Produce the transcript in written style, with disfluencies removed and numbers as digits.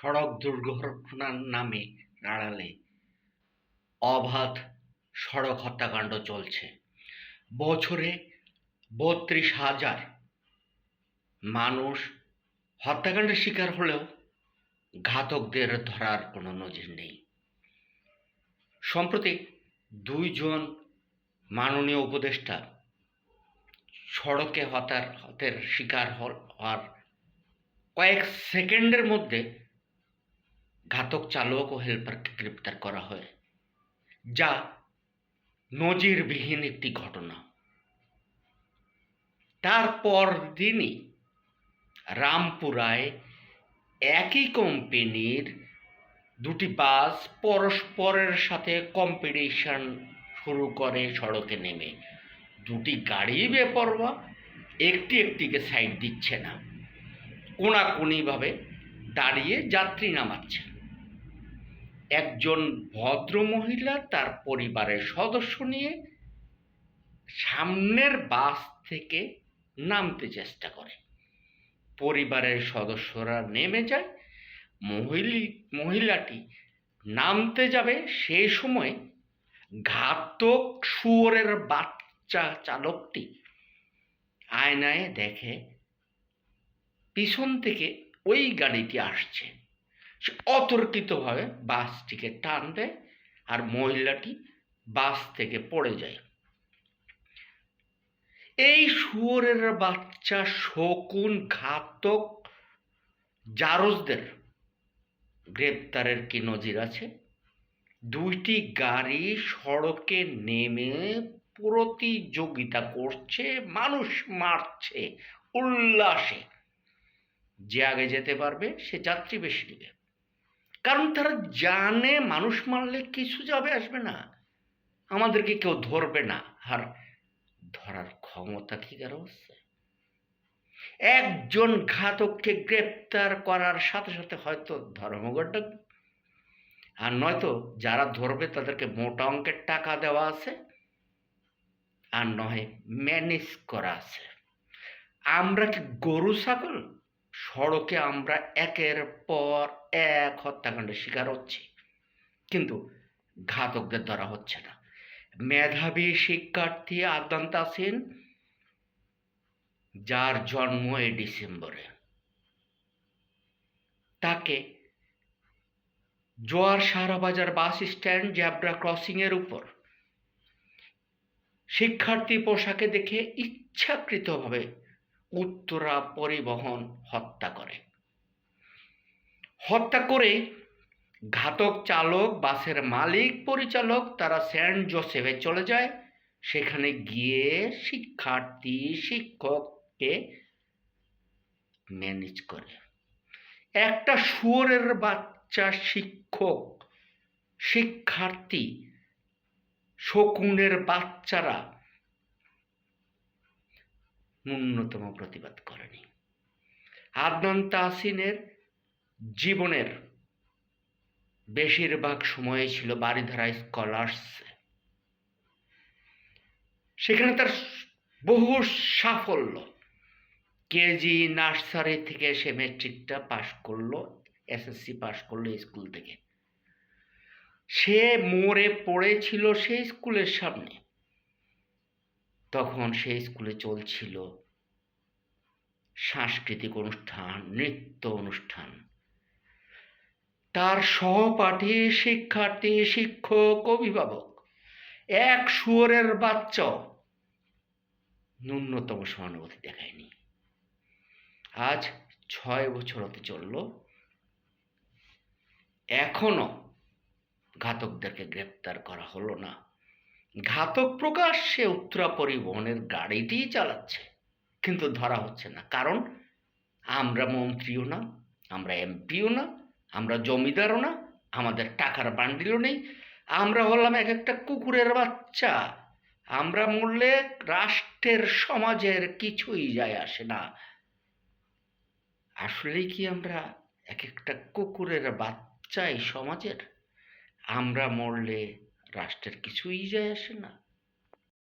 সড়ক দুর্ঘটনার নামে আড়ালে অবাধ সড়ক হত্যাকাণ্ড চলছে। বছরে ৩২,০০০ মানুষ হত্যাকাণ্ডের শিকার হলেও ঘাতকদের ধরার কোনো নজির নেই। সম্প্রতি ২ জন মাননীয় উপদেষ্টা সড়কে হতাহতের শিকার হওয়ার কয়েক সেকেন্ডের মধ্যে ঘাতক চালক ও হেলপারকে গ্রেপ্তার করা হয়, যা নজিরবিহীন একটি ঘটনা। তারপর দিনই রামপুরায় একই কোম্পানির দুটি বাস পরস্পরের সাথে কম্পিটিশন শুরু করে সড়কে নেমে। দুটি গাড়ি বেপরোয়া, একটিকে সাইড দিচ্ছে না, কোনাকুনিভাবে দাঁড়িয়ে যাত্রী নামাচ্ছে। একজন ভদ্রমহিলা তার পরিবারের সদস্য নিয়ে সামনের বাস থেকে নামতে চেষ্টা করে। পরিবারের সদস্যরা নেমে যায়। মহিলাটি নামতে যাবে, সেই সময় ঘাতক শুয়োরের বাচ্চা চালকটি আয়নায় দেখে পিছন থেকে ওই গাড়িটি আসছে। সে অতর্কিতভাবে বাসটিকে টান দেয় আর মহিলাটি বাস থেকে পড়ে যায়। এই শুয়োরের বাচ্চা শকুন ঘাতক জারজদের গ্রেপ্তারের কি নজির আছে? দুইটি গাড়ি সড়কে নেমে প্রতিযোগিতা করছে, মানুষ মারছে উল্লাসে। যে আগে যেতে পারবে সে যাত্রী বেশি নেবে, কারণ তারা জানে মানুষ মারলে কিছু যাবে আসবে না, আমাদেরকে কেউ ধরবে না। আর ধরার ক্ষমতা কি কারো আছে? একজন ঘাতককে গ্রেপ্তার করার সাথে সাথে হয়তো ধর্মঘট ডাকবে, আর নয়তো যারা ধরবে তাদেরকে মোটা অঙ্কের টাকা দেওয়া আছে, আর নয় ম্যানেজ করা আছে। আমরা কি গরু ছাগল? সড়কে আমরা একের পর এক হত্যাকাণ্ডের শিকার হচ্ছি, কিন্তু ঘাতকদের ধরা হচ্ছে না। মেধাবী শিক্ষার্থী আদনান তাসিন, যার জন্ম এই ডিসেম্বরে, তাকে জোয়ার সাহারাবাজার বাস স্ট্যান্ড জেব্রা ক্রসিংয়ের উপর শিক্ষার্থী পোশাকে দেখে ইচ্ছাকৃতভাবে উত্তরা পরিবহন হত্যা করে ঘাতক চালক, বাসের মালিক, পরিচালক তারা সেন্ট জোসেফে চলে যায়। সেখানে গিয়ে শিক্ষার্থী শিক্ষককে ম্যানেজ করে। একটা শুয়োরের বাচ্চা শিক্ষক, শিক্ষার্থী, শকুনের বাচ্চারা ন্যূনতম প্রতিবাদ করেনি। আদনান তাসিনের জীবনের বেশিরভাগ সময় ছিল বারিধারা স্কলার্স। সেখানে তার বহু সাফল্য। কেজি নার্সারি থেকে সে ম্যাট্রিকটা পাশ করলো, এসএসসি পাশ করলো স্কুল থেকে। সে মরে পড়েছিল সেই স্কুলের সামনে। তখন সেই স্কুলে চলছিল সাংস্কৃতিক অনুষ্ঠান, নৃত্য অনুষ্ঠান। তার সহপাঠী, শিক্ষার্থী, শিক্ষক, অভিভাবক, এক শুয়োরের বাচ্চাও ন্যূনতম সহানুভূতি দেখায়নি। আজ ৬ বছর হতে চলল, এখনো ঘাতকদেরকে গ্রেপ্তার করা হলো না। ঘাতক প্রকাশ্যে উত্তরা পরিবহনের গাড়িটিই চালাচ্ছে, কিন্তু ধরা হচ্ছে না। কারণ আমরা মন্ত্রীও না, আমরা এমপিও না, আমরা জমিদারও না, আমাদের টাকার বান্ডিলও নেই। আমরা হলাম এক একটা কুকুরের বাচ্চা। আমরা মরলে রাষ্ট্রের, সমাজের কিছুই যায় আসে না। আসলেই কি আমরা এক একটা কুকুরের বাচ্চা এই সমাজের? আমরা মরলে রাষ্ট্রের কিছুই যায় আসে না।